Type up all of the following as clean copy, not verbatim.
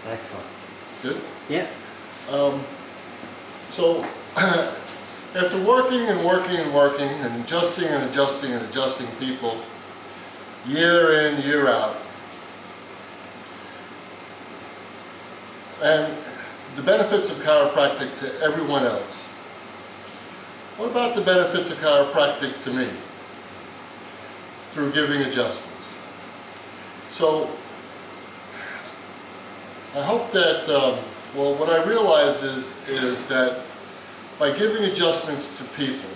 Excellent. Good? Yeah. So, after working and working and working and adjusting and adjusting and adjusting people, year in, year out, and the benefits of chiropractic to everyone else. What about the benefits of chiropractic to me? Through giving adjustments. So, I hope that, well, what I realize is that by giving adjustments to people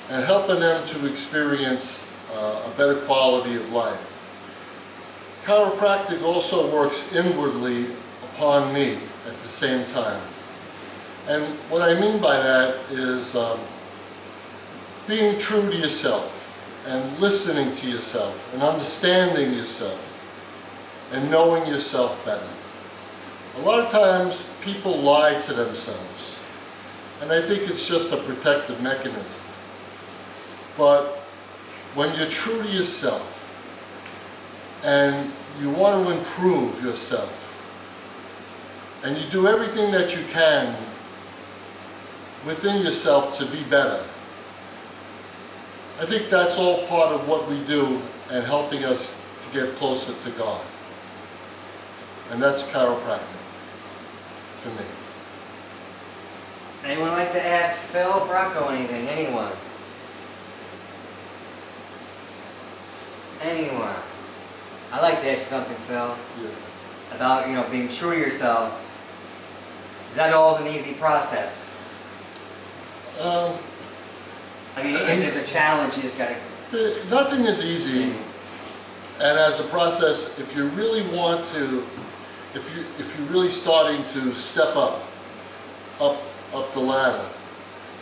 and helping them to experience a better quality of life, chiropractic also works inwardly upon me at the same time. And what I mean by that is being true to yourself and listening to yourself and understanding yourself and knowing yourself better. A lot of times people lie to themselves, and I think it's just a protective mechanism. But when you're true to yourself and you want to improve yourself and you do everything that you can within yourself to be better, I think that's all part of what we do and helping us to get closer to God. And that's chiropractic for me. Anyone like to ask Phil Bracco anything? Anyone? Anyone? I'd like to ask you something, Phil. Yeah. About, being true to yourself. Is that always an easy process? I mean, if there's a challenge, you just gotta... Nothing is easy. And as a process, if you really want to, if you're really starting to step up the ladder,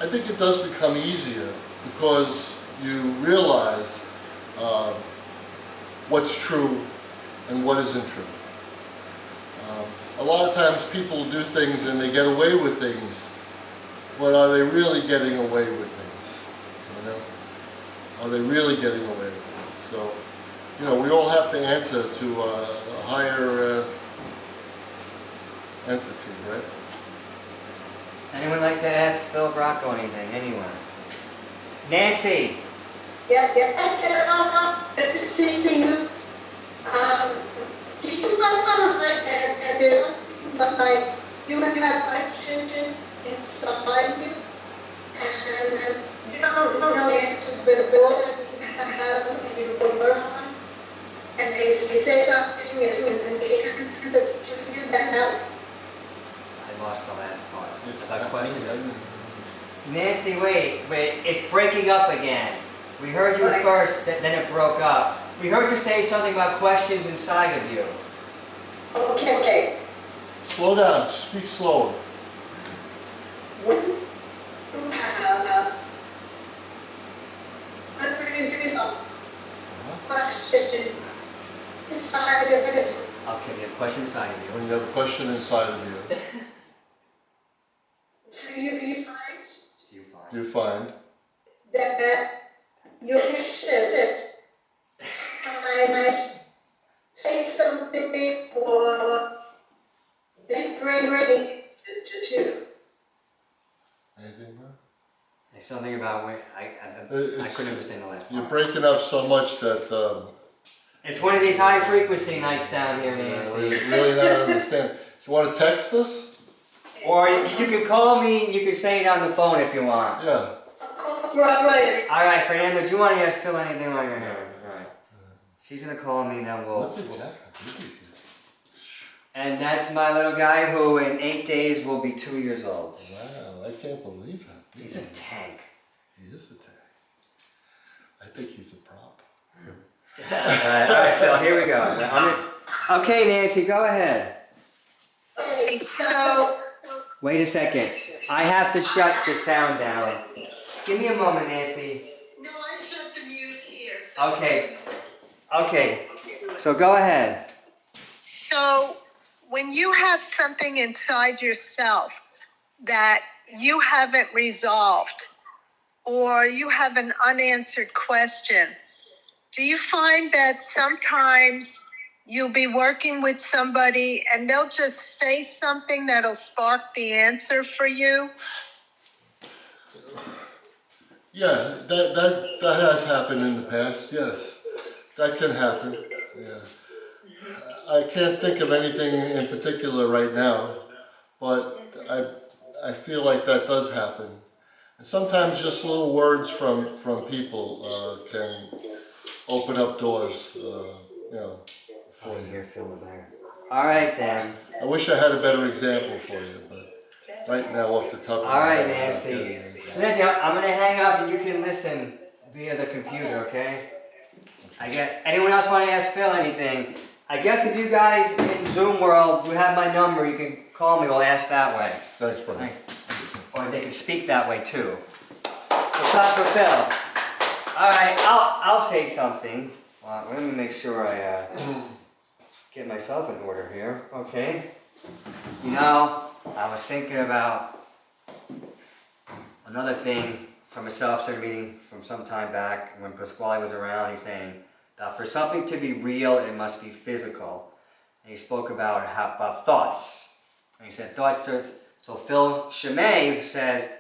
I think it does become easier because you realize what's true and what isn't true. A lot of times people do things and they get away with things, but are they really getting away with things? Are they really getting away with things? So, we all have to answer to a higher entity, right? Anyone like to ask Phil Bracco anything? Anyone? Nancy! Yeah. This is CC. Do you know like human have questions inside you? And you don't know the answer, but you have you work on. And they say something and they answer to you that help. I lost the last part. That question. Nancy, wait, it's breaking up again. We heard you first, then it broke up. We heard you say something about questions inside of you. Okay. Slow down, speak slower. When you have a question inside of it. Okay, we have a question inside of you. When you have a question inside of you, Do you find that you should say something or they bring ready to anything more? There's something about when I couldn't understand the last part. You're breaking up so much that It's one of these high frequency nights down here, Nancy. we're really not understand. You want to text us? Or you can call me, you can say it on the phone if you want. Yeah. right. Alright, Fernando, do you want to ask Phil anything while you're here? Alright. She's going to call me, then we'll... Look at Jack. I think he's good. And that's my little guy who in 8 days will be 2 years old. Wow, I can't believe it. He's a tank. He is a tank. I think he's a prop. Alright, Phil, here we go. Okay, Nancy, go ahead. So, Wait a second. I have to shut the sound down. Give me a moment, Nancy. no, I shut the mute here. Okay. So go ahead. So, when you have something inside yourself that you haven't resolved, or you have an unanswered question, do you find that sometimes you'll be working with somebody and they'll just say something that'll spark the answer for you? Yeah, that has happened in the past, yes. That can happen, yeah. I can't think of anything in particular right now, but I feel like that does happen. And sometimes just little words from people can open up doors, for you. Here, Phil, there. All right, then. I wish I had a better example for you, but right now off the top of my All right, head, I'm not Nancy. getting any. So, Nancy, I'm going to hang up and you can listen via the computer, okay? Anyone else want to ask Phil anything? I guess if you guys in Zoom world, you have my number, you can call me or ask that way. Thanks, brother. Or they can speak that way too. What's up for Phil? All right, I'll say something. Let me make sure I get myself in order here. Okay. You know, I was thinking about another thing from a self-centered meeting from some time back when Pasquale was around. He's saying that for something to be real, it must be physical. And he spoke about thoughts. And he said thoughts are... So Phil Chimay said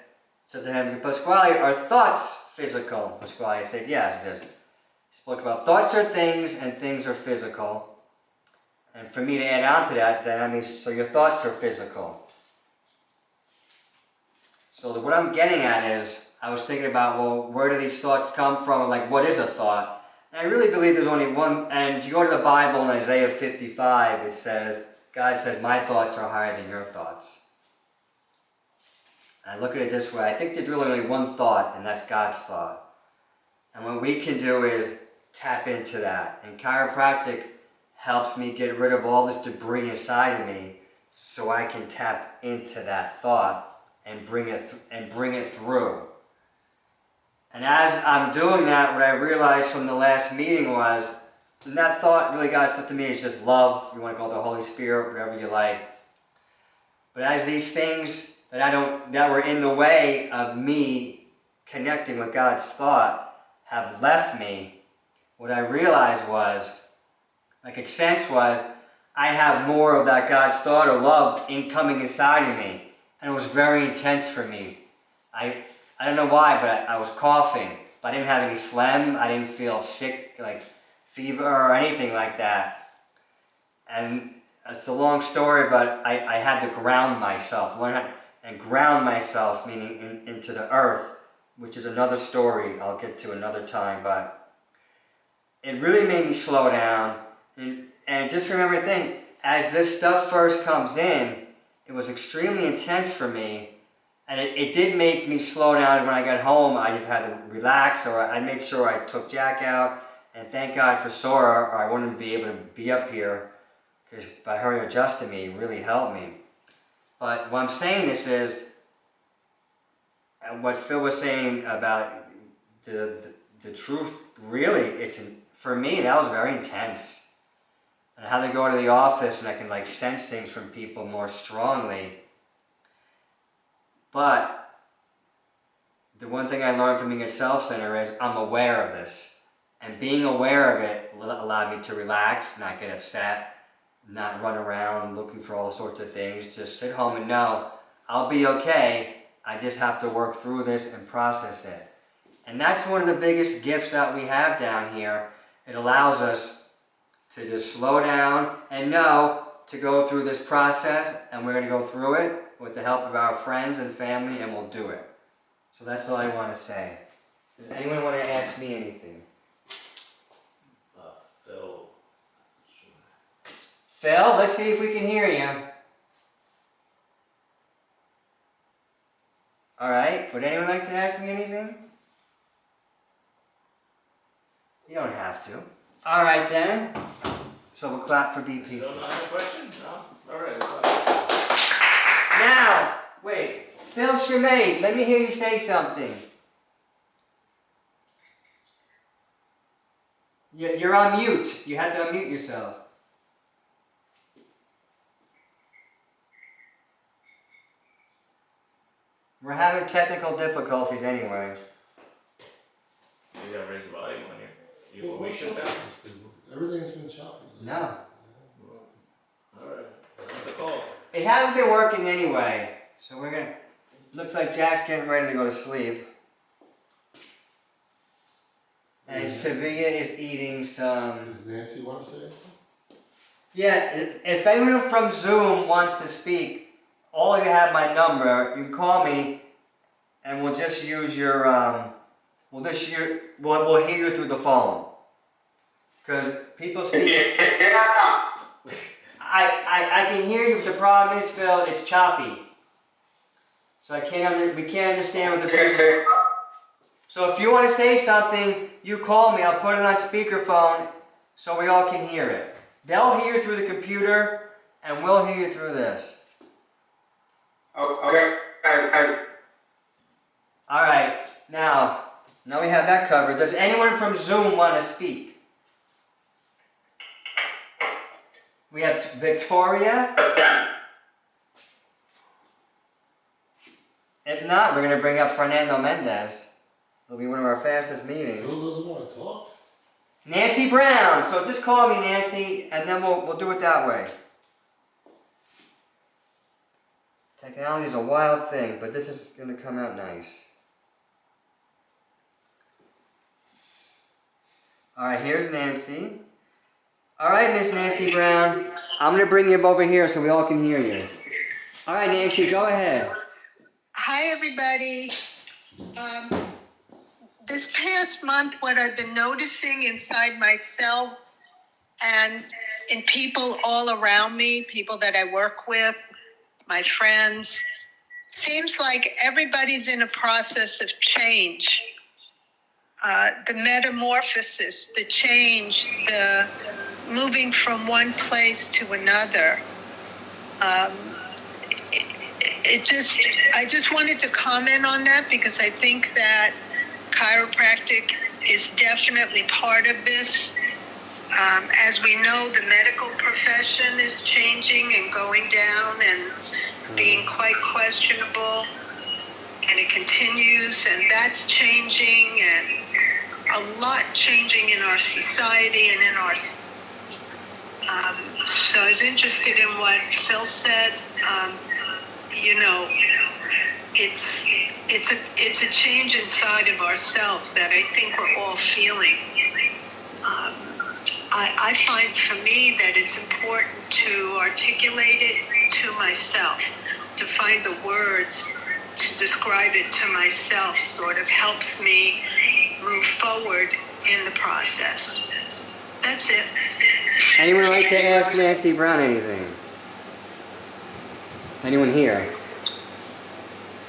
to him, Pasquale, are thoughts physical? Pasquale said, yes. He spoke about thoughts are things and things are physical. And for me to add on to that, then that means, so your thoughts are physical. So what I'm getting at is, I was thinking about, well, where do these thoughts come from? Like, what is a thought? And I really believe there's only one, and if you go to the Bible in Isaiah 55, it says, God says, my thoughts are higher than your thoughts. And I look at it this way, I think there's really only one thought, and that's God's thought. And what we can do is tap into that. And chiropractic helps me get rid of all this debris inside of me so I can tap into that thought and bring it through. And as I'm doing that, what I realized from the last meeting was, and that thought really got stuff to me, is just love. You want to call it the Holy Spirit, whatever you like. But as these things that were in the way of me connecting with God's thought have left me, what I realized was, I could sense was, I have more of that God's thought or love coming inside of me. And it was very intense for me. I don't know why, but I was coughing. But I didn't have any phlegm. I didn't feel sick, like fever or anything like that. And it's a long story, but I had to ground myself. Ground myself, meaning into the earth, which is another story I'll get to another time. But it really made me slow down. And just remember the thing, as this stuff first comes in, it was extremely intense for me. And it did make me slow down. When I got home, I just had to relax, or I made sure I took Jack out. And thank God for Sora, or I wouldn't be able to be up here, because by her adjusting me, it really helped me. But what I'm saying this is, what Phil was saying about the truth, really, for me, that was very intense. And how they go to the office and I can sense things from people more strongly. But the one thing I learned from being at Self-Center is I'm aware of this. And being aware of it allowed me to relax, not get upset, not run around looking for all sorts of things. Just sit home and know I'll be okay. I just have to work through this and process it. And that's one of the biggest gifts that we have down here. It allows us to just slow down and know to go through this process, and we're going to go through it with the help of our friends and family, and we'll do it. So that's all I want to say. Does anyone want to ask me anything? Phil. Phil, let's see if we can hear you. All right, would anyone like to ask me anything? You don't have to. All right then. So we'll clap for BPC. Still not a question? No? All right. Now, wait. Phil Chimay, let me hear you say something. You're on mute. You have to unmute yourself. We're having technical difficulties anyway. You gotta raise the volume on you. We shut down. Everything's been choppy. No. it hasn't been working anyway. So we're gonna, looks like Jack's getting ready to go to sleep. And Sevilla is eating some. Does Nancy want to say anything? Yeah, if anyone from Zoom wants to speak, all you have my number. You can call me, and we'll just use your we'll hear you through the phone. Because people speak. I can hear you, but the problem is, Phil, it's choppy. So we can't understand what the people. So if you want to say something, you call me. I'll put it on speakerphone so we all can hear it. They'll hear you through the computer, and we'll hear you through this. Okay. All right. Now we have that covered. Does anyone from Zoom want to speak? We have Victoria. If not, we're going to bring up Fernando Mendez. It'll be one of our fastest meetings. Bill doesn't want to talk? Nancy Brown. So just call me, Nancy, and then we'll do it that way. Technology is a wild thing, but this is going to come out nice. All right, here's Nancy. All right, Miss Nancy Brown. I'm going to bring you over here so we all can hear you. All right, Nancy, go ahead. Hi, everybody. This past month, what I've been noticing inside myself and in people all around me, people that I work with, my friends, seems like everybody's in a process of change. The metamorphosis, the change, the moving from one place to another. I just wanted to comment on that because I think that chiropractic is definitely part of this. As we know, the medical profession is changing and going down and being quite questionable, and it continues, and that's changing, and a lot changing in our society and in our. So I was interested in what Phil said. It's a change inside of ourselves that I think we're all feeling. I find for me that it's important to articulate it to myself, to find the words to describe it to myself sort of helps me move forward in the process. That's it. Anyone like to ask Nancy Brown anything? Anyone here?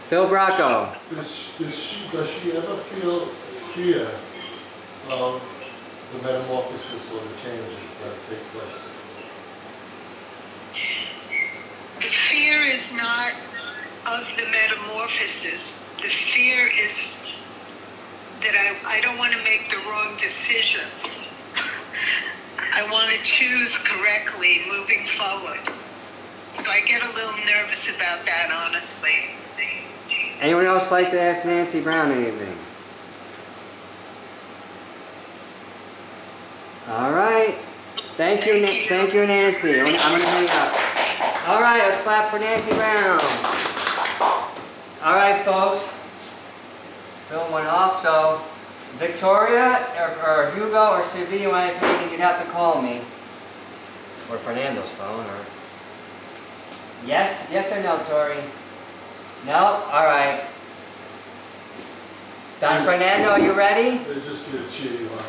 Phil Bracco. Does she ever feel fear of the metamorphosis or the changes that take place? The fear is not of the metamorphosis. The fear is that I don't want to make the wrong decisions. I want to choose correctly moving forward. So I get a little nervous about that, honestly. Anyone else like to ask Nancy Brown anything? All right. Thank you, Nancy. I'm going to hang up. All right, let's clap for Nancy Brown. All right, folks. Phil went off, so Victoria or Hugo or Sevilla, when I say anything, you'd have to call me. Or Fernando's phone, or... Yes or no, Tori? No? All right. Don Fernando, are you ready? They just get cheating on.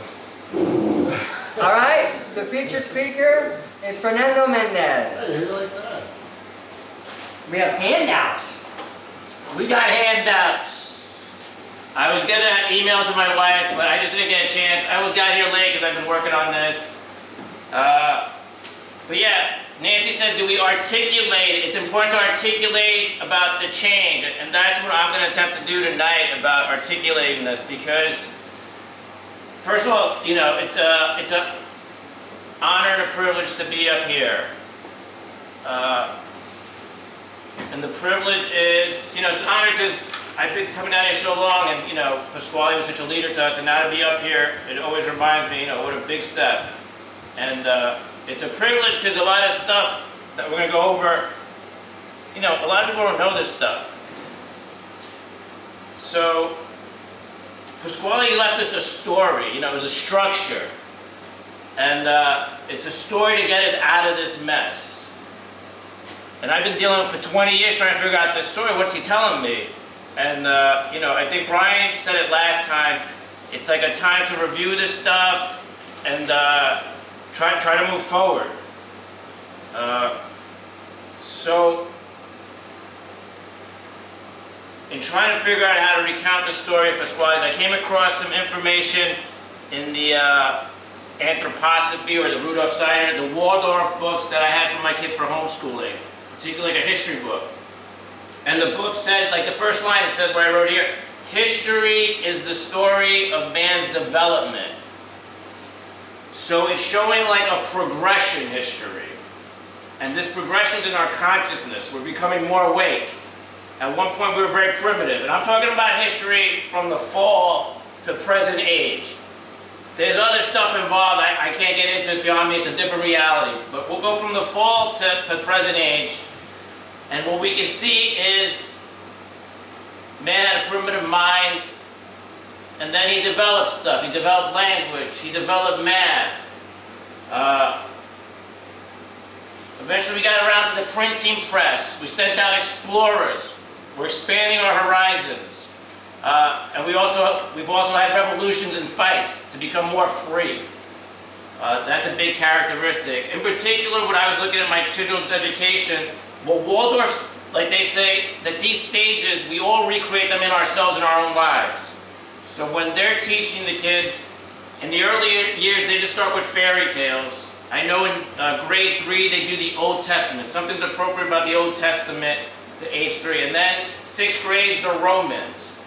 All right. The featured speaker is Fernando Mendez. Hey, you like that? We have handouts. We got handouts. I was gonna email to my wife, but I just didn't get a chance. I almost got here late because I've been working on this. But yeah, Nancy said, do we articulate? It's important to articulate about the change, and that's what I'm going to attempt to do tonight about articulating this. Because, first of all, you know, it's a honor and a privilege to be up here. And the privilege is, you know, it's an honor because I've been coming down here so long, and you know, Pasquale was such a leader to us, and now to be up here, it always reminds me, you know, what a big step. And it's a privilege because a lot of stuff that we're going to go over a lot of people don't know this stuff. So, Pasquale left us a story, it was a structure. And it's a story to get us out of this mess. And I've been dealing with it for 20 years trying to figure out this story. What's he telling me? And, I think Brian said it last time. It's like a time to review this stuff and try to move forward. So, in trying to figure out how to recount the story of Pasquale, I came across some information in the Anthroposophy or the Rudolf Steiner, the Waldorf books that I had for my kids for homeschooling, particularly like a history book. And the book said, like the first line, it says what I wrote here, history is the story of man's development. So it's showing like a progression history. And this progression's in our consciousness. We're becoming more awake. At one point we were very primitive. And I'm talking about history from the fall to present age. There's other stuff involved I can't get into, it's beyond me, it's a different reality. But we'll go from the fall to present age. And what we can see is man had a primitive mind, and then he developed stuff. He developed language, he developed math. Eventually we got around to the printing press. We sent out explorers. We're expanding our horizons. And we've also had revolutions and fights to become more free. That's a big characteristic. In particular, when I was looking at my children's education, Waldorf, like they say, that these stages, we all recreate them in ourselves in our own lives. So when they're teaching the kids, in the early years, they just start with fairy tales. I know in grade 3, they do the Old Testament. Something's appropriate about the Old Testament to age 3. And then 6th grade, the Romans.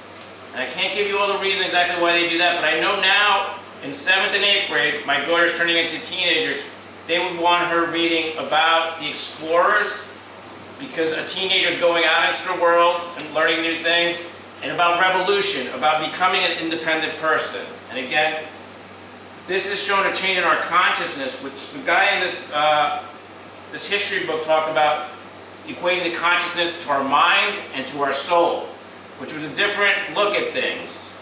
And I can't give you all the reasons exactly why they do that, but I know now in 7th and 8th grade, my daughter's turning into teenagers, they would want her reading about the explorers, because a teenager's going out into the world and learning new things, and about revolution, about becoming an independent person. And again, this has shown a change in our consciousness, which the guy in this history book talked about equating the consciousness to our mind and to our soul, which was a different look at things.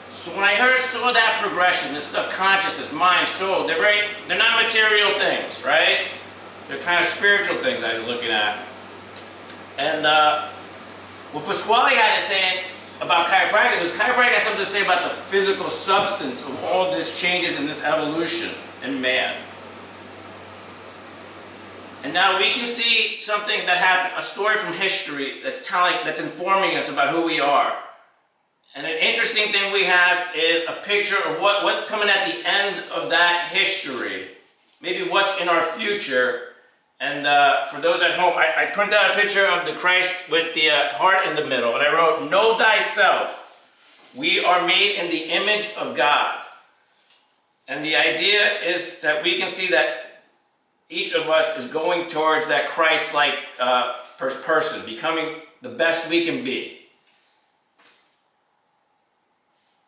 So when I saw that progression, this stuff, consciousness, mind, soul, they're not material things, right? They're kind of spiritual things I was looking at. And what Pasquale had to say about chiropractic was chiropractic has something to say about the physical substance of all this changes in this evolution in man. And now we can see something that happened, a story from history that's informing us about who we are. And an interesting thing we have is a picture of what's coming at the end of that history. Maybe what's in our future. And for those at home, I printed out a picture of the Christ with the heart in the middle. And I wrote, "Know thyself. We are made in the image of God." And the idea is that we can see that each of us is going towards that Christ-like person, becoming the best we can be.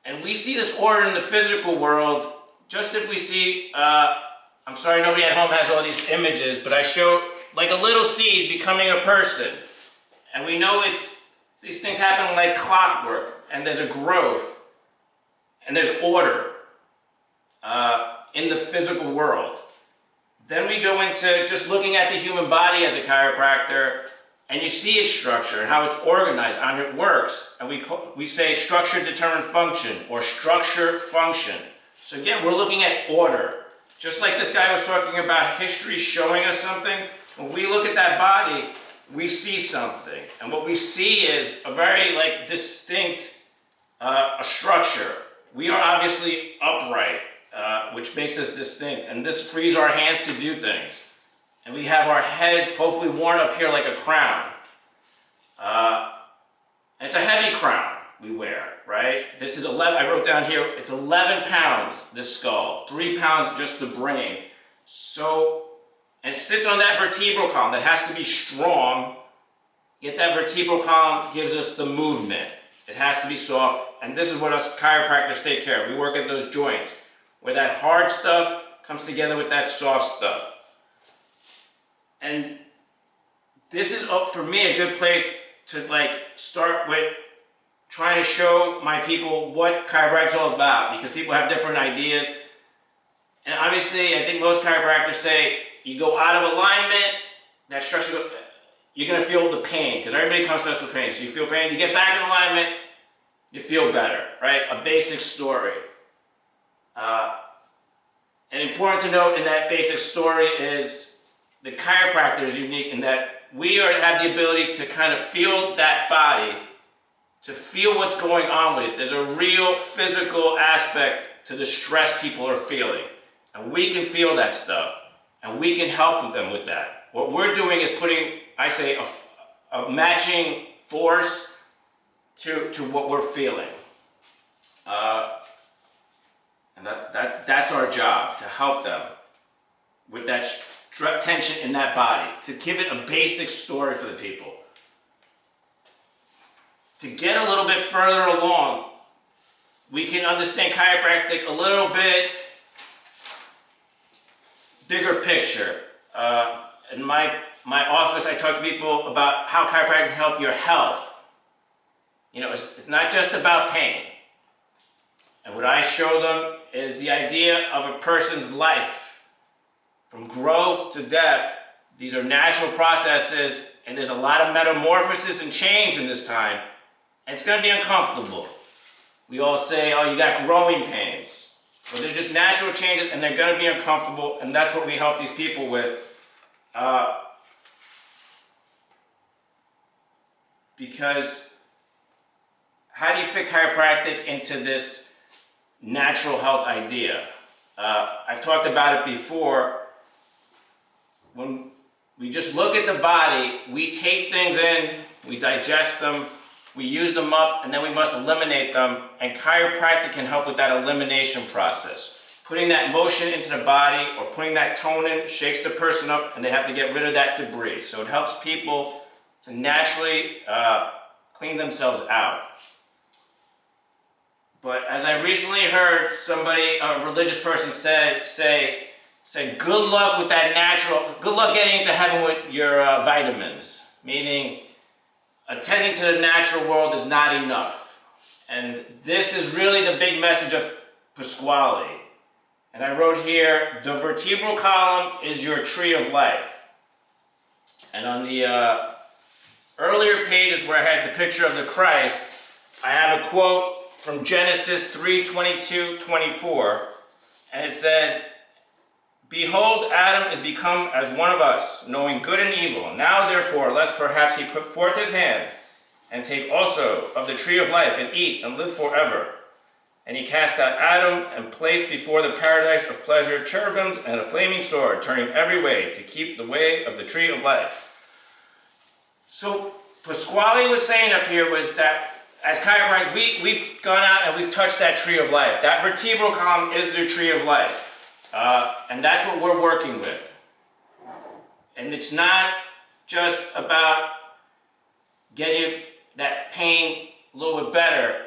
And we see this order in the physical world, just if we see, I'm sorry nobody at home has all these images, but I show like a little seed becoming a person. And we know these things happen like clockwork, and there's a growth, and there's order in the physical world. Then we go into just looking at the human body as a chiropractor, and you see its structure and how it's organized, how it works. And we say structure determined function, or structure function. So again, we're looking at order. Just like this guy was talking about history showing us something, when we look at that body, we see something. And what we see is a very distinct a structure. We are obviously upright, which makes us distinct. And this frees our hands to do things. And we have our head hopefully worn up here like a crown. And it's a heavy crown we wear, right? This is 11, I wrote down here, it's 11 pounds, this skull. 3 pounds just the brain. So, and it sits on that vertebral column that has to be strong, yet that vertebral column gives us the movement. It has to be soft, and this is what us chiropractors take care of. We work at those joints, where that hard stuff comes together with that soft stuff. And this is for me a good place to like start with trying to show my people what chiropractic is all about, because people have different ideas. And obviously, I think most chiropractors say you go out of alignment, that structure, you're going to feel the pain, because everybody comes to us with pain. So you feel pain, you get back in alignment, you feel better, right? A basic story. And important to note in that basic story is the chiropractor is unique in that we have the ability to kind of feel that body, to feel what's going on with it. There's a real physical aspect to the stress people are feeling. And we can feel that stuff. And we can help them with that. What we're doing is putting, I say, a matching force to what we're feeling. And that's our job, to help them with that tension in that body, to give it a basic story for the people. To get a little bit further along, we can understand chiropractic a little bit bigger picture. In my office, I talk to people about how chiropractic can help your health. You know, it's not just about pain. And what I show them is the idea of a person's life. From growth to death, these are natural processes, and there's a lot of metamorphosis and change in this time. And it's going to be uncomfortable. We all say, oh, you got growing pains. Well, they're just natural changes, and they're going to be uncomfortable, and that's what we help these people with. Because how do you fit chiropractic into this natural health idea? I've talked about it before. When we just look at the body, we take things in, we digest them, we use them up, and then we must eliminate them. And chiropractic can help with that elimination process. Putting that motion into the body or putting that tone in shakes the person up, and they have to get rid of that debris. So it helps people to naturally clean themselves out. But as I recently heard somebody, a religious person say, good luck with that natural, good luck getting into heaven with your vitamins. Meaning, attending to the natural world is not enough. And this is really the big message of Pasquale. And I wrote here, the vertebral column is your tree of life. And on the earlier pages where I had the picture of the Christ, I have a quote from Genesis 3:22-24, and it said, behold, Adam is become as one of us, knowing good and evil. Now therefore, lest perhaps he put forth his hand, and take also of the tree of life, and eat, and live forever. And he cast out Adam, and placed before the paradise of pleasure cherubims and a flaming sword, turning every way to keep the way of the tree of life. So Pasquale was saying up here was that as chiropractors, we've gone out and we've touched that tree of life. That vertebral column is the tree of life. And that's what we're working with. And it's not just about getting that pain a little bit better.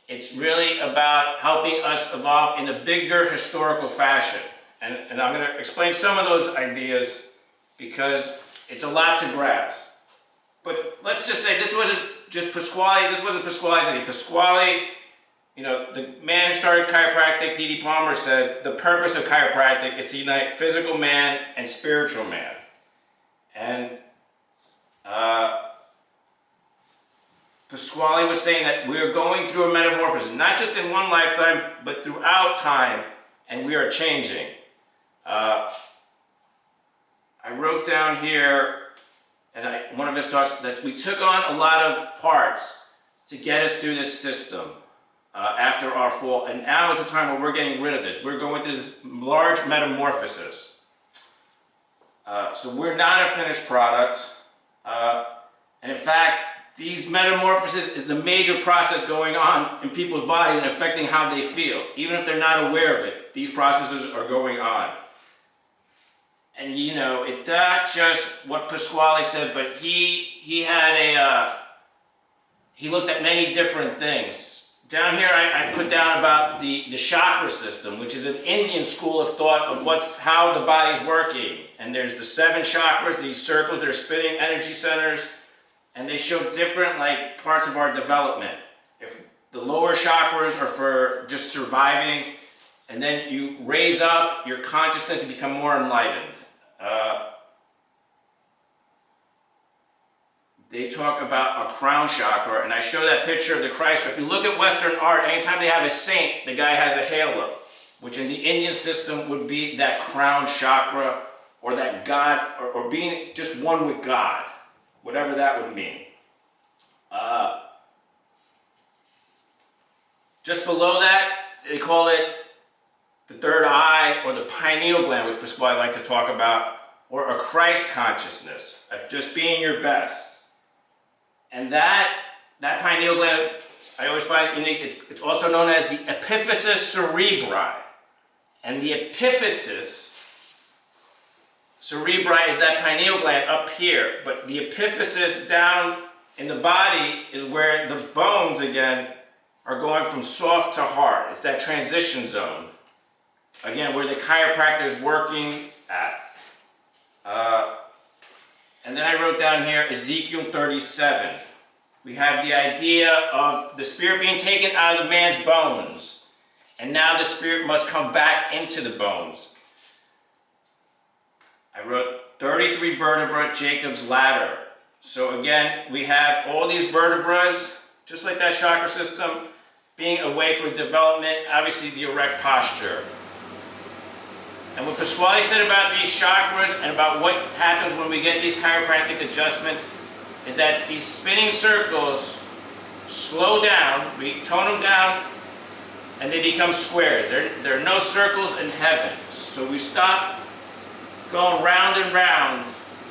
It's really about helping us evolve in a bigger historical fashion. And I'm going to explain some of those ideas because it's a lot to grasp. But let's just say this wasn't just Pasquale, this wasn't Pasquale's idea. Pasquale, you know, the man who started chiropractic, D.D. Palmer, said the purpose of chiropractic is to unite physical man and spiritual man. And Pasquale was saying that we are going through a metamorphosis, not just in one lifetime, but throughout time, and we are changing. I wrote down here, and one of his talks, that we took on a lot of parts to get us through this system after our fall, and now is the time where we're getting rid of this. We're going through this large metamorphosis. So we're not a finished product, and in fact, these metamorphosis is the major process going on in people's body and affecting how they feel. Even if they're not aware of it, these processes are going on. And you know, it's not just what Pasquale said, but he had he looked at many different things down here I put down about the chakra system, which is an Indian school of thought of how the body's working. And there's the 7 chakras, these circles that are spinning energy centers, and they show different like parts of our development. If the lower chakras are for just surviving, and then you raise up your consciousness and become more enlightened. They talk about a crown chakra, and I show that picture of the Christ. If you look at Western art, anytime they have a saint, the guy has a halo, which in the Indian system would be that crown chakra, or that God, or being just one with God, whatever that would mean. Just below that, they call it the third eye, or the pineal gland, which is what I like to talk about, or a Christ consciousness, of just being your best. And that pineal gland, I always find it unique. It's also known as the epiphysis cerebri. And the epiphysis cerebri is that pineal gland up here. But the epiphysis down in the body is where the bones, again, are going from soft to hard. It's that transition zone. Again, where the chiropractor is working at. And then I wrote down here Ezekiel 37. We have the idea of the spirit being taken out of the man's bones. And now the spirit must come back into the bones. I wrote 33 vertebra, Jacob's ladder. So again, we have all these vertebrae, just like that chakra system, being a way for development, obviously the erect posture. And what Pasquale said about these chakras and about what happens when we get these chiropractic adjustments is that these spinning circles slow down, we tone them down, and they become squares. There are no circles in heaven. So we stop going round and round,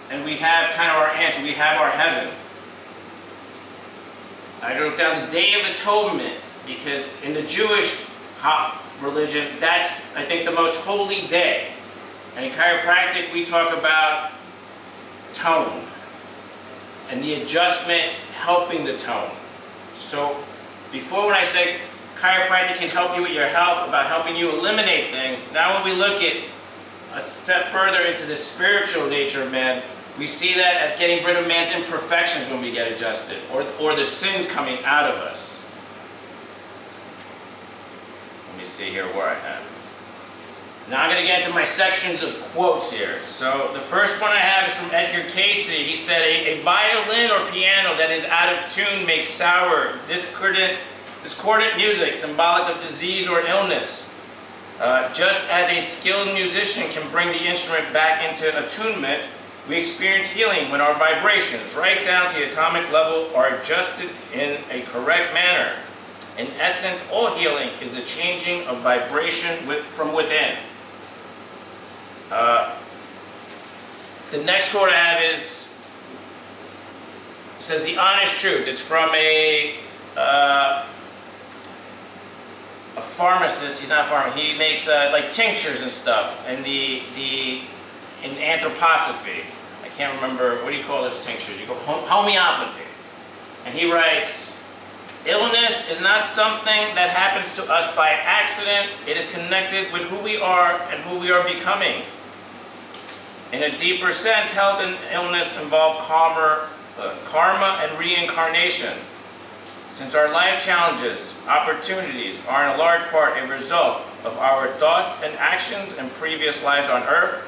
and we have kind of our answer, we have our heaven. I wrote down the Day of Atonement, because in the Jewish religion, that's, I think, the most holy day. And in chiropractic, we talk about tone and the adjustment helping the tone. So before, when I say chiropractic can help you with your health, about helping you eliminate things, now when we look at a step further into the spiritual nature of man, we see that as getting rid of man's imperfections when we get adjusted, or the sins coming out of us. Let me see here where I am. Now I'm going to get into my sections of quotes here. So the first one I have is from Edgar Casey. He said, a violin or piano that is out of tune makes sour, discordant music, symbolic of disease or illness. Just as a skilled musician can bring the instrument back into attunement, we experience healing when our vibrations, right down to the atomic level, are adjusted in a correct manner. In essence, all healing is the changing of vibration from within. The next quote I have says the honest truth. It's from a pharmacist. He's not a pharmacist. He makes like tinctures and stuff. And in anthroposophy, I can't remember, what do you call those tinctures? You go homeopathy. And he writes, illness is not something that happens to us by accident. It is connected with who we are and who we are becoming. In a deeper sense, health and illness involve karma and reincarnation. Since our life challenges, opportunities are in a large part a result of our thoughts and actions in previous lives on earth,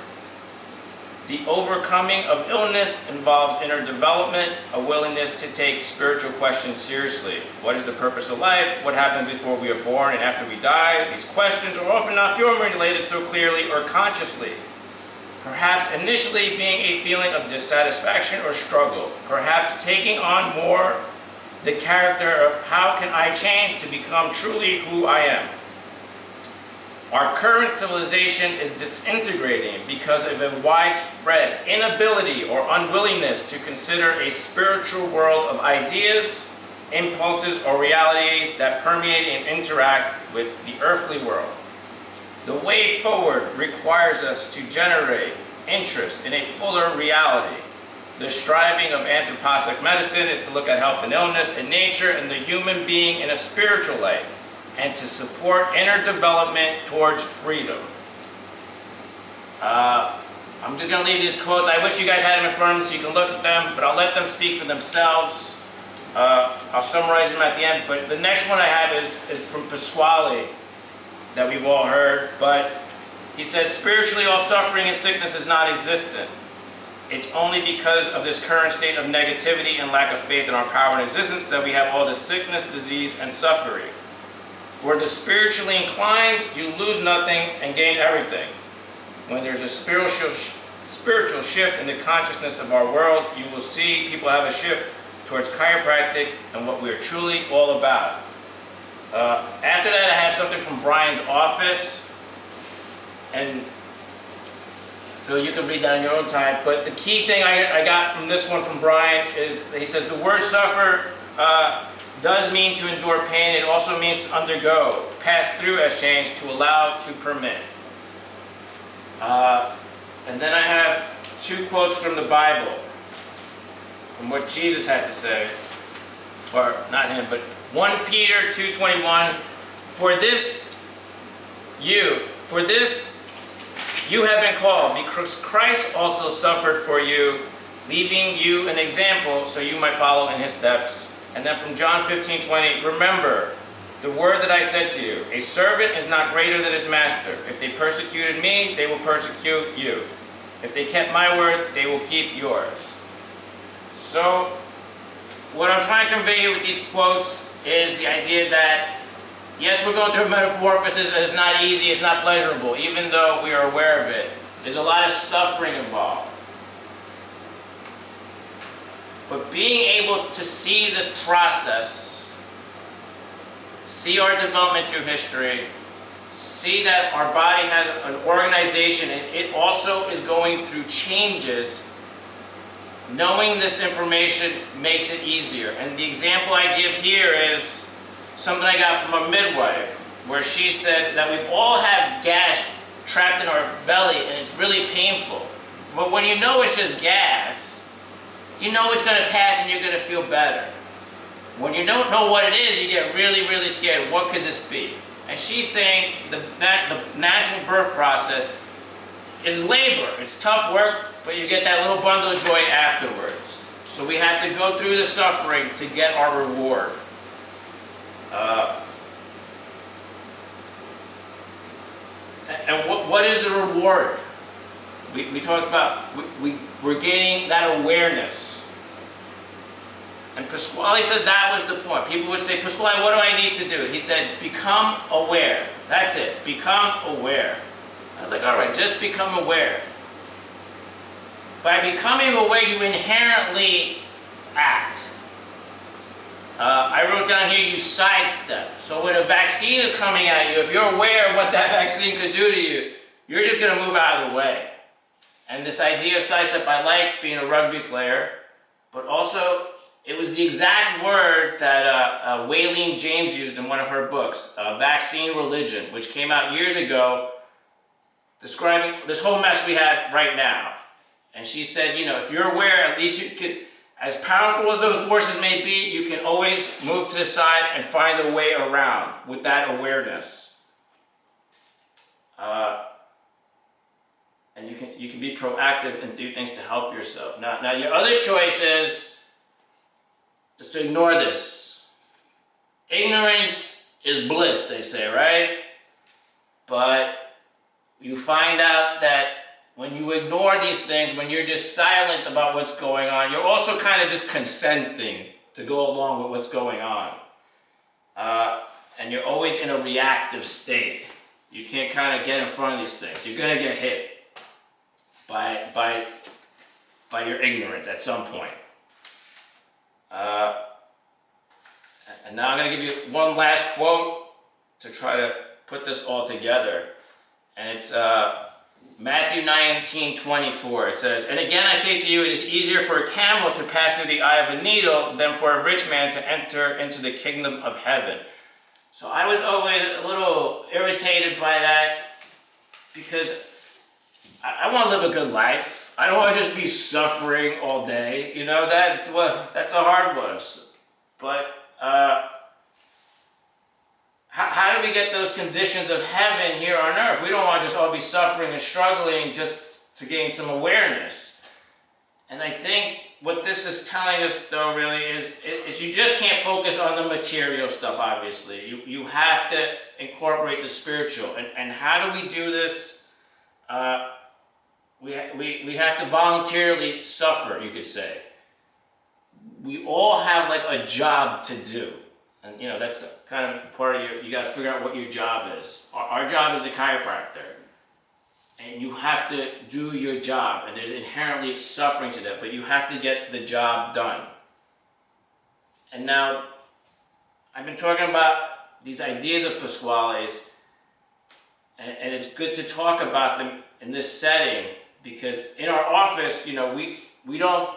the overcoming of illness involves inner development, a willingness to take spiritual questions seriously. What is the purpose of life? What happens before we are born and after we die? These questions are often not formulated so clearly or consciously. Perhaps initially being a feeling of dissatisfaction or struggle. Perhaps taking on more the character of how can I change to become truly who I am. Our current civilization is disintegrating because of a widespread inability or unwillingness to consider a spiritual world of ideas, impulses, or realities that permeate and interact with the earthly world. The way forward requires us to generate interest in a fuller reality. The striving of anthroposophic medicine is to look at health and illness and nature and the human being in a spiritual light, and to support inner development towards freedom. I'm just going to leave these quotes. I wish you guys had them in front of them so you can look at them, but I'll let them speak for themselves. I'll summarize them at the end, but the next one I have is from Pasquale, that we've all heard, but he says, spiritually all suffering and sickness is non-existent. It's only because of this current state of negativity and lack of faith in our power and existence that we have all this sickness, disease, and suffering. For the spiritually inclined, you lose nothing and gain everything. When there's a spiritual shift in the consciousness of our world, you will see people have a shift towards chiropractic and what we're truly all about. After that, I have something from Brian's office, and so you can read that in your own time. But the key thing I got from this one from Brian is, he says, the word suffer does mean to endure pain. It also means to undergo, pass through as change, to allow, to permit. And then I have two quotes from the Bible, from what Jesus had to say, or not him, but 1 Peter 2:21. For this you have been called, because Christ also suffered for you, leaving you an example so you might follow in his steps. And then from John 15:20, remember the word that I said to you, a servant is not greater than his master. If they persecuted me, they will persecute you. If they kept my word, they will keep yours. So, what I'm trying to convey here with these quotes is the idea that, yes, we're going through metamorphosis, and it's not easy, it's not pleasurable, even though we are aware of it. There's a lot of suffering involved. But being able to see this process, see our development through history, see that our body has an organization and it also is going through changes, knowing this information makes it easier. And the example I give here is something I got from a midwife, where she said that we all have gas trapped in our belly and it's really painful. But when you know it's just gas, you know it's going to pass and you're going to feel better. When you don't know what it is, you get really, really scared. What could this be? And she's saying the natural birth process is labor. It's tough work, but you get that little bundle of joy afterwards. So we have to go through the suffering to get our reward. And what is the reward? We talked about, we're gaining that awareness. And Pasquale said that was the point. People would say, Pasquale, what do I need to do? He said, become aware. That's it. Become aware. I was like, all right, just become aware. By becoming aware, you inherently act. I wrote down here, you sidestep. So when a vaccine is coming at you, if you're aware of what that vaccine could do to you, you're just going to move out of the way. And this idea of sidestep, I like being a rugby player, but also it was the exact word that Waylene James used in one of her books, Vaccine Religion, which came out years ago, describing this whole mess we have right now. And she said, you know, if you're aware, at least you could, as powerful as those forces may be, you can always move to the side and find a way around with that awareness. And you can be proactive and do things to help yourself. Now your other choice is to ignore this. Ignorance is bliss, they say, right? But you find out that when you ignore these things, when you're just silent about what's going on, you're also kind of just consenting to go along with what's going on. And you're always in a reactive state. You can't kind of get in front of these things. You're going to get hit by your ignorance at some point. And now I'm going to give you one last quote to try to put this all together. And it's Matthew 19:24. It says, and again I say to you, it is easier for a camel to pass through the eye of a needle than for a rich man to enter into the kingdom of heaven. So I was always a little irritated by that, because I want to live a good life. I don't want to just be suffering all day. You know, that's a hard one. But how do we get those conditions of heaven here on earth? We don't want to just all be suffering and struggling just to gain some awareness. And I think what this is telling us, though, really is you just can't focus on the material stuff, obviously. You have to incorporate the spiritual. And how do we do this? We have to voluntarily suffer, you could say. We all have like a job to do. And you know, that's kind of part of you got to figure out what your job is. Our job is a chiropractor. And you have to do your job. And there's inherently suffering to that, but you have to get the job done. And now, I've been talking about these ideas of Pasquale's, and it's good to talk about them in this setting, because in our office, you know, we don't,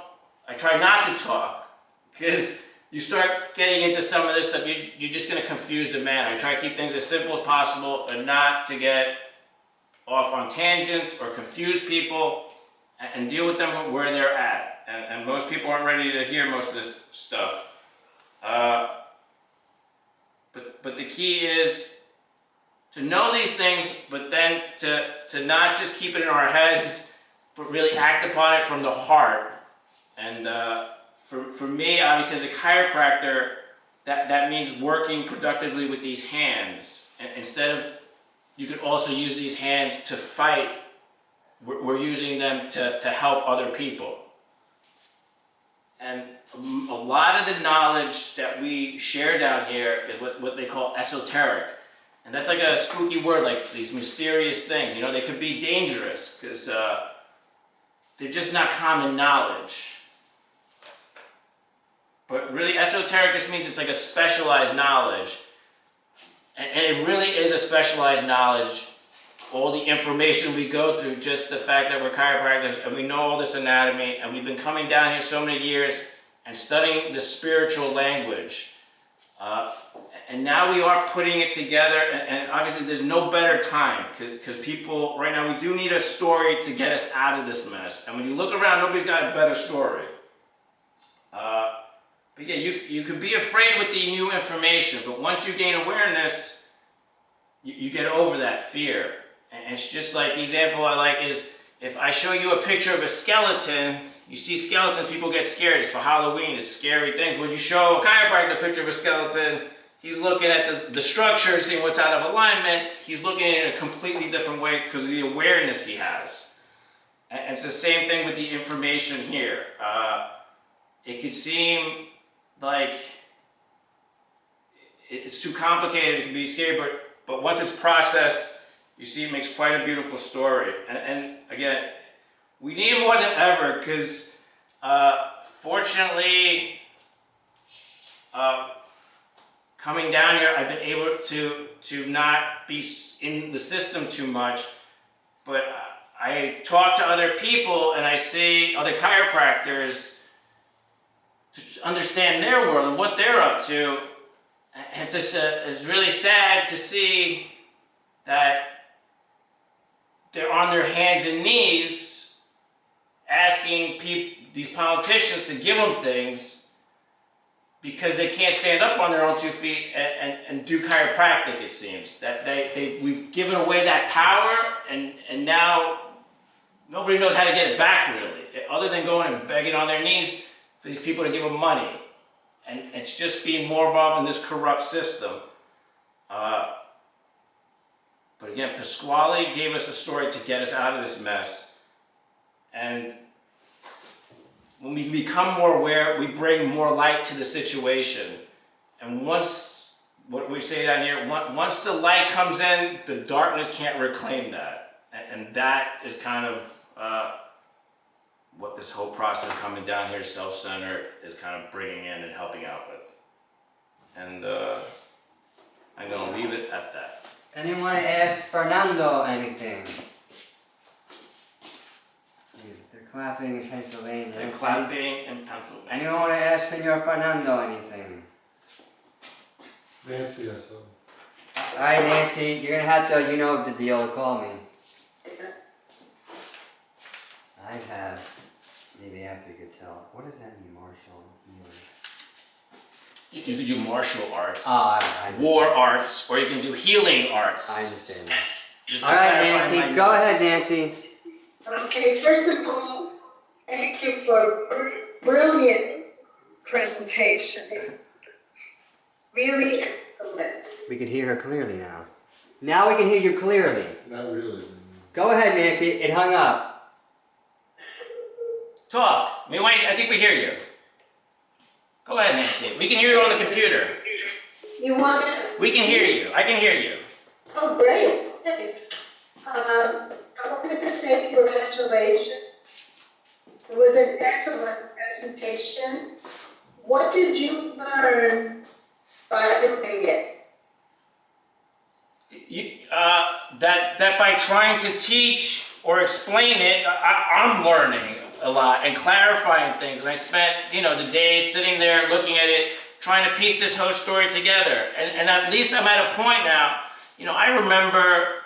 I try not to talk, because you start getting into some of this stuff, you're just going to confuse the man. I try to keep things as simple as possible and not to get off on tangents or confuse people, and deal with them where they're at. And most people aren't ready to hear most of this stuff. But the key is to know these things, but then to not just keep it in our heads, but really act upon it from the heart. And for me, obviously, as a chiropractor, that means working productively with these hands. And instead of, you could also use these hands to fight, we're using them to help other people. And a lot of the knowledge that we share down here is what they call esoteric. And that's like a spooky word, like these mysterious things. You know, they could be dangerous because they're just not common knowledge. But really, esoteric just means it's like a specialized knowledge. And it really is a specialized knowledge. All the information we go through, just the fact that we're chiropractors and we know all this anatomy, and we've been coming down here so many years and studying the spiritual language. And now we are putting it together, and obviously there's no better time, because people, right now, we do need a story to get us out of this mess. And when you look around, nobody's got a better story. But yeah, you could be afraid with the new information, but once you gain awareness, you get over that fear. And it's just like, the example I like is, if I show you a picture of a skeleton, you see skeletons, people get scared. It's for Halloween, it's scary things. When you show a chiropractor a picture of a skeleton, he's looking at the structure, seeing what's out of alignment. He's looking at it in a completely different way because of the awareness he has. And it's the same thing with the information here. It could seem like it's too complicated, it can be scary, but once it's processed, you see it makes quite a beautiful story. And again, we need it more than ever, because fortunately, coming down here, I've been able to not be in the system too much, but I talk to other people and I see other chiropractors to understand their world and what they're up to. And it's really sad to see that they're on their hands and knees asking these politicians to give them things because they can't stand up on their own 2 feet and do chiropractic, it seems. That we've given away that power, and now nobody knows how to get it back, really, other than going and begging on their knees for these people to give them money. And it's just being more involved in this corrupt system. But again, Pasquale gave us a story to get us out of this mess. And when we become more aware, we bring more light to the situation. And once, what we say down here, once the light comes in, the darkness can't reclaim that. And that is kind of what this whole process coming down here, self-centered, is kind of bringing in and helping out with. And I'm going to leave it at that. Anyone ask Fernando anything? They're clapping in Pennsylvania. They're clapping in Pennsylvania. Anyone want to ask Senor Fernando anything? Nancy, yes. Alright, Nancy, you're going to have to, you know the deal, to call me. I have, maybe after you could tell, what does that mean, martial healing? You can do martial arts, Oh, I understand. war arts, or you can do healing arts. I understand that. Just All to right, clarify Nancy, my go notes. ahead, Nancy. Okay, first of all, thank you for a brilliant presentation. Really excellent. We can hear her clearly now. Now we can hear you clearly. Not really. Go ahead, Nancy. It hung up. Talk. I think we hear you. Go ahead, Nancy. We can hear you on the computer. You want to? We can hear you. I can hear you. Oh, great. Okay. I wanted to say congratulations. It was an excellent presentation. What did you learn by doing it? That by trying to teach or explain it, I'm learning a lot and clarifying things. And I spent, the days sitting there looking at it, trying to piece this whole story together. And at least I'm at a point now, I remember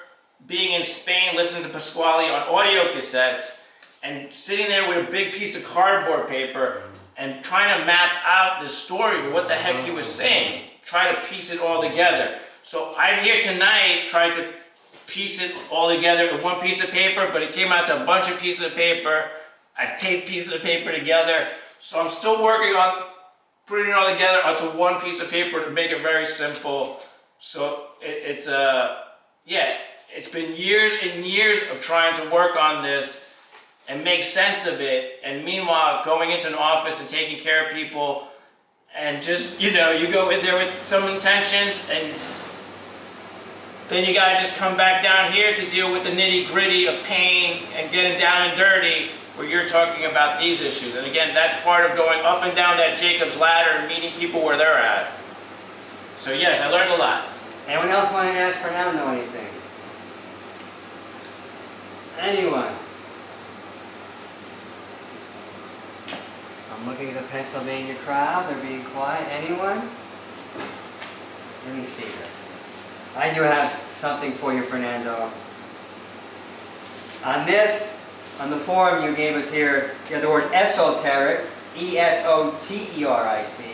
being in Spain listening to Pasquale on audio cassettes and sitting there with a big piece of cardboard paper and trying to map out the story, what the heck he was saying, try to piece it all together. So I'm here tonight trying to piece it all together with one piece of paper, but it came out to a bunch of pieces of paper. I've taped pieces of paper together. So I'm still working on putting it all together onto one piece of paper to make it very simple. So it's been years and years of trying to work on this and make sense of it. And meanwhile, going into an office and taking care of people and just, you go in there with some intentions and then you gotta just come back down here to deal with the nitty-gritty of pain and getting down and dirty where you're talking about these issues. And again, that's part of going up and down that Jacob's ladder and meeting people where they're at. So yes, I learned a lot. Anyone else want to ask Fernando anything? Anyone? I'm looking at the Pennsylvania crowd. They're being quiet. Anyone? Let me see this. I do have something for you, Fernando. On the form you gave us here, you have the word esoteric, E-S-O-T-E-R-I-C.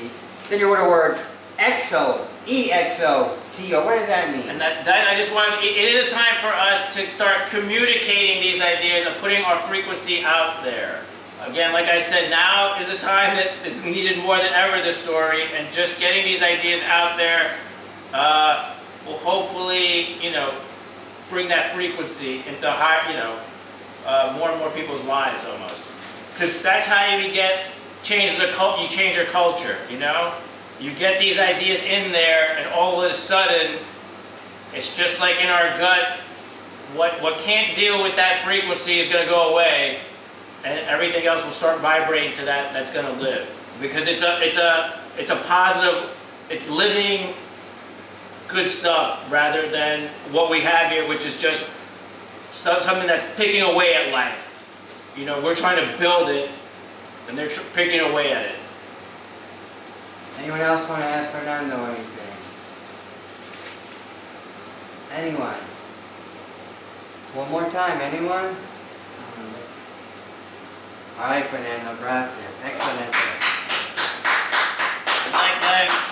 Then you wrote the word exo, E-X-O-T-O. What does that mean? And that I just wanted, it is a time for us to start communicating these ideas and putting our frequency out there. Again, like I said, now is a time that it's needed more than ever, this story, and just getting these ideas out there will hopefully, bring that frequency into more and more people's lives almost. Because that's how you change your culture, You get these ideas in there and all of a sudden, it's just like in our gut, what can't deal with that frequency is going to go away and everything else will start vibrating to that's going to live. Because it's a positive, it's living good stuff rather than what we have here, which is just something that's picking away at life. We're trying to build it, and they're picking away at it. Anyone else want to ask Fernando anything? Anyone? One more time, anyone? All right, Fernando, gracias. Excellent. Good night, guys.